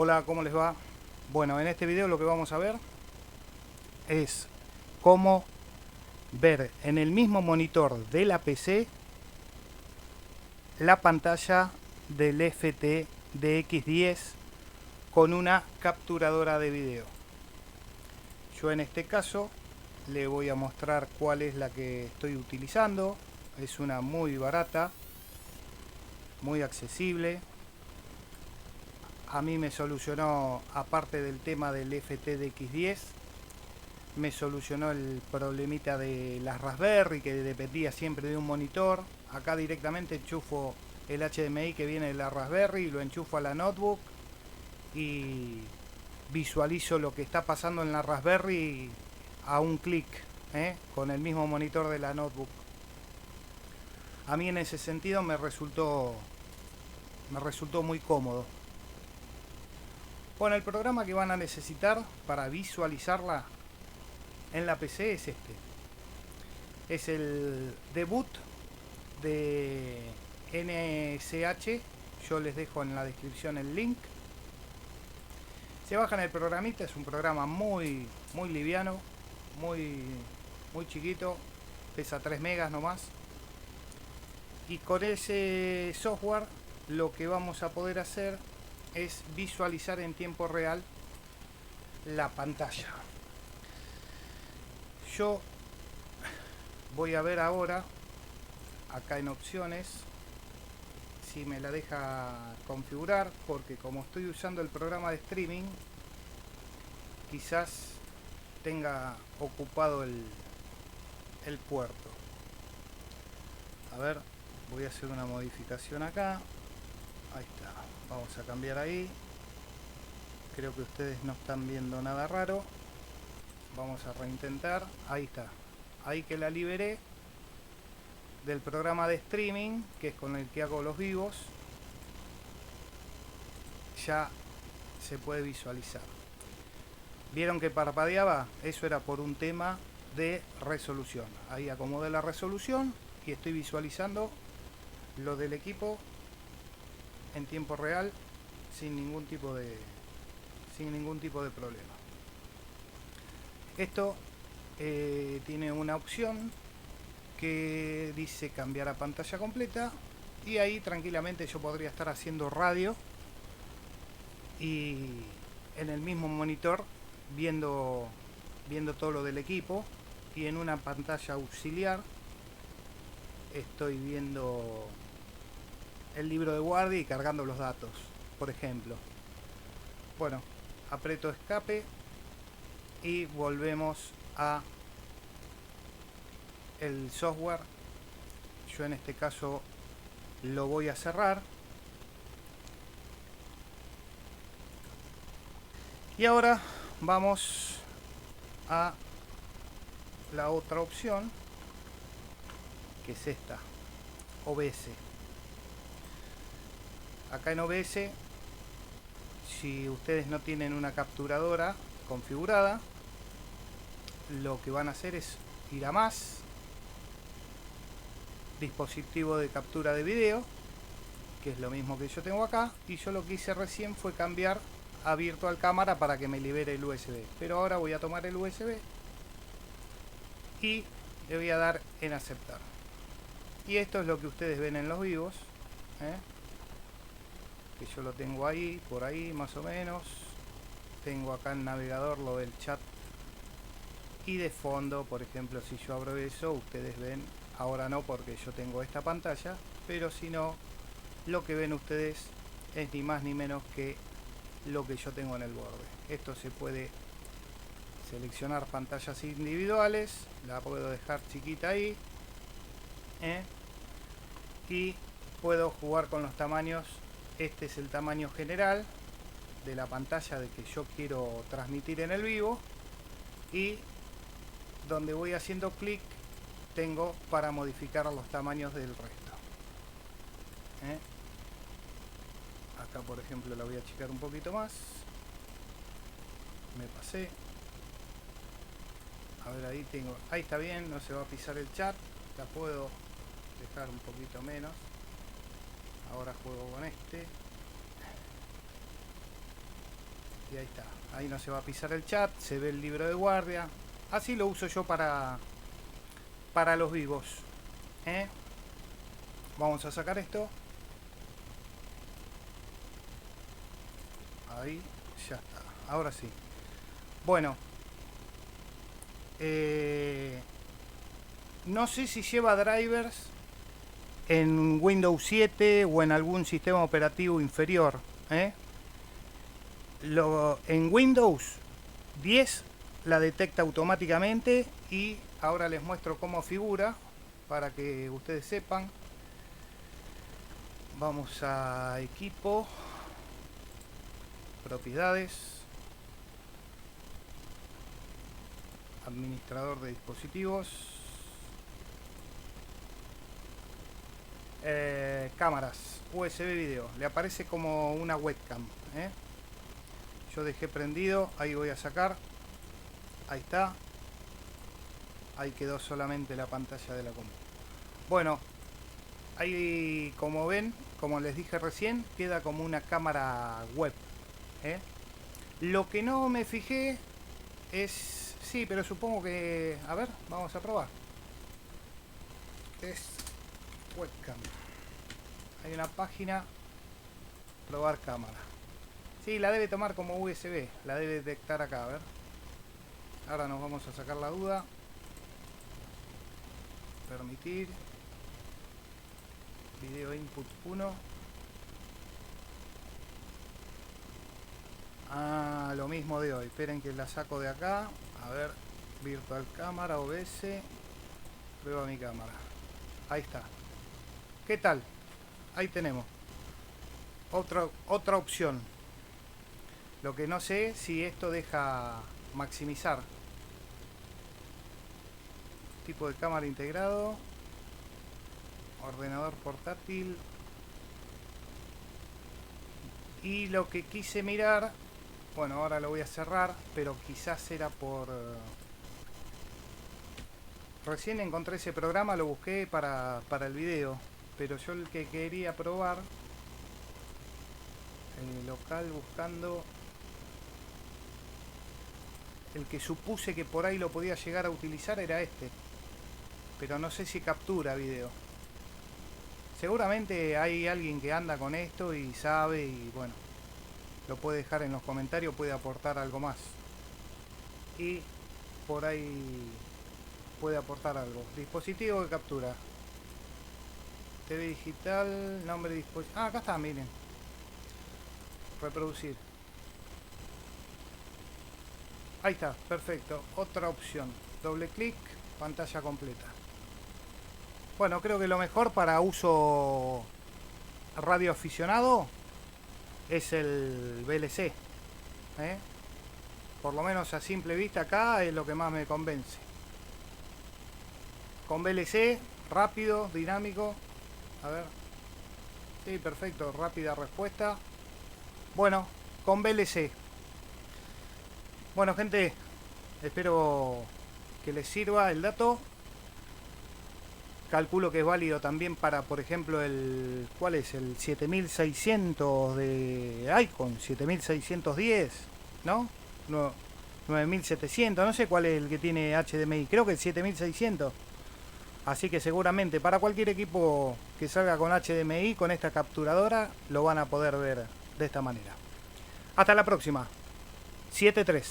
Hola, ¿cómo les va? Bueno, en este video lo que vamos a ver es cómo ver en el mismo monitor de la PC la pantalla del FTDX10 con una capturadora de video. Yo en este caso le voy a mostrar cuál es la que estoy utilizando. Es una muy barata, muy accesible. A mí me solucionó, aparte del tema del FTDX10, me solucionó el problemita de las Raspberry, que dependía siempre de un monitor. Acá directamente enchufo el HDMI que viene de la Raspberry y lo enchufo a la notebook y visualizo lo que está pasando en la Raspberry a un clic, con el mismo monitor de la notebook. A mí en ese sentido me resultó muy cómodo. Bueno, el programa que van a necesitar para visualizarla en la PC es este. Es el debut de NSH. Yo les dejo en la descripción el link. Se bajan el programita, es un programa muy liviano, muy chiquito, pesa 3 megas nomás. Y con ese software lo que vamos a poder hacer es visualizar en tiempo real la pantalla. Yo voy a ver ahora acá en opciones si me la deja configurar, porque como estoy usando el programa de streaming quizás tenga ocupado el puerto. A ver, voy a hacer una modificación acá. Ahí está, vamos a cambiar ahí. Creo que ustedes no están viendo nada raro. Vamos a reintentar. Ahí está, ahí que la liberé del programa de streaming, que es con el que hago los vivos. Ya se puede visualizar. ¿Vieron que parpadeaba? Eso era por un tema de resolución. Ahí acomodé la resolución y estoy visualizando lo del equipo en tiempo real sin ningún tipo de problema. Esto tiene una opción que dice cambiar a pantalla completa, y ahí tranquilamente yo podría estar haciendo radio y en el mismo monitor viendo todo lo del equipo, y en una pantalla auxiliar estoy viendo el libro de guardia y cargando los datos, por ejemplo. Bueno, aprieto escape y volvemos a el software. Yo en este caso lo voy a cerrar. Y ahora vamos a la otra opción, que es esta, OBS. Acá en OBS, si ustedes no tienen una capturadora configurada, lo que van a hacer es ir a más, dispositivo de captura de video, que es lo mismo que yo tengo acá, y yo lo que hice recién fue cambiar a Virtual Cámara para que me libere el USB. Pero ahora voy a tomar el USB y le voy a dar en aceptar. Y esto es lo que ustedes ven en los vivos, que yo lo tengo ahí, por ahí más o menos. Tengo acá en el navegador lo del chat, y de fondo, por ejemplo, si yo abro eso, ustedes ven, ahora no porque yo tengo esta pantalla, pero si no, lo que ven ustedes es ni más ni menos que lo que yo tengo en el borde. Esto se puede seleccionar pantallas individuales, la puedo dejar chiquita ahí, y puedo jugar con los tamaños. Este es el tamaño general de la pantalla de que yo quiero transmitir en el vivo, y donde voy haciendo clic tengo para modificar los tamaños del resto. Acá por ejemplo la voy a achicar un poquito más, me pasé. A ver, ahí tengo, ahí está bien, no se va a pisar el chat. La puedo dejar un poquito menos. Ahora juego con este. Y ahí está. Ahí no se va a pisar el chat, se ve el libro de guardia. Así lo uso yo para los vivos. Vamos a sacar esto. Ahí, ya está. Ahora sí. Bueno. No sé si lleva drivers en Windows 7 o en algún sistema operativo inferior. En Windows 10 la detecta automáticamente y ahora les muestro cómo figura para que ustedes sepan. Vamos a equipo, propiedades, administrador de dispositivos, cámaras, USB video. Le aparece como una webcam. Yo dejé prendido, ahí voy a sacar. Ahí está. Ahí quedó solamente la pantalla de la compu. Bueno, ahí como ven, como les dije recién, queda como una cámara web. Lo que no me fijé es... Sí, pero supongo que... A ver, vamos a probar. Es webcam. Hay una página, probar cámara. Sí, la debe tomar como USB, la debe detectar acá, a ver. Ahora nos vamos a sacar la duda. Permitir. Video input 1. Ah, lo mismo de hoy. Esperen que la saco de acá. A ver, virtual cámara, OBS. Prueba mi cámara. Ahí está. ¿Qué tal? Ahí tenemos. Otra opción. Lo que no sé si esto deja maximizar. Tipo de cámara integrado. Ordenador portátil. Y lo que quise mirar, bueno, ahora lo voy a cerrar, pero quizás era por... Recién encontré ese programa, lo busqué para el video, pero yo el que quería probar, local buscando, el que supuse que por ahí lo podía llegar a utilizar era este, pero no sé si captura video. Seguramente hay alguien que anda con esto y sabe y bueno, lo puede dejar en los comentarios, puede aportar algo más. Y por ahí puede aportar algo. Dispositivo de captura. TV digital, nombre de dispositivo. Ah, acá está, miren. Reproducir. Ahí está, perfecto. Otra opción. Doble clic, pantalla completa. Bueno, creo que lo mejor para uso radioaficionado es el VLC. Por lo menos a simple vista acá es lo que más me convence. Con VLC, rápido, dinámico. A ver. Sí, perfecto, rápida respuesta. Bueno, con VLC. Bueno, gente, espero que les sirva el dato. Calculo que es válido también para, por ejemplo, el... ¿Cuál es? El 7600 de Icon, 7610, ¿no? 9700, no sé cuál es el que tiene HDMI, creo que el 7600. Así que seguramente para cualquier equipo que salga con HDMI, con esta capturadora, lo van a poder ver de esta manera. Hasta la próxima. 7.3.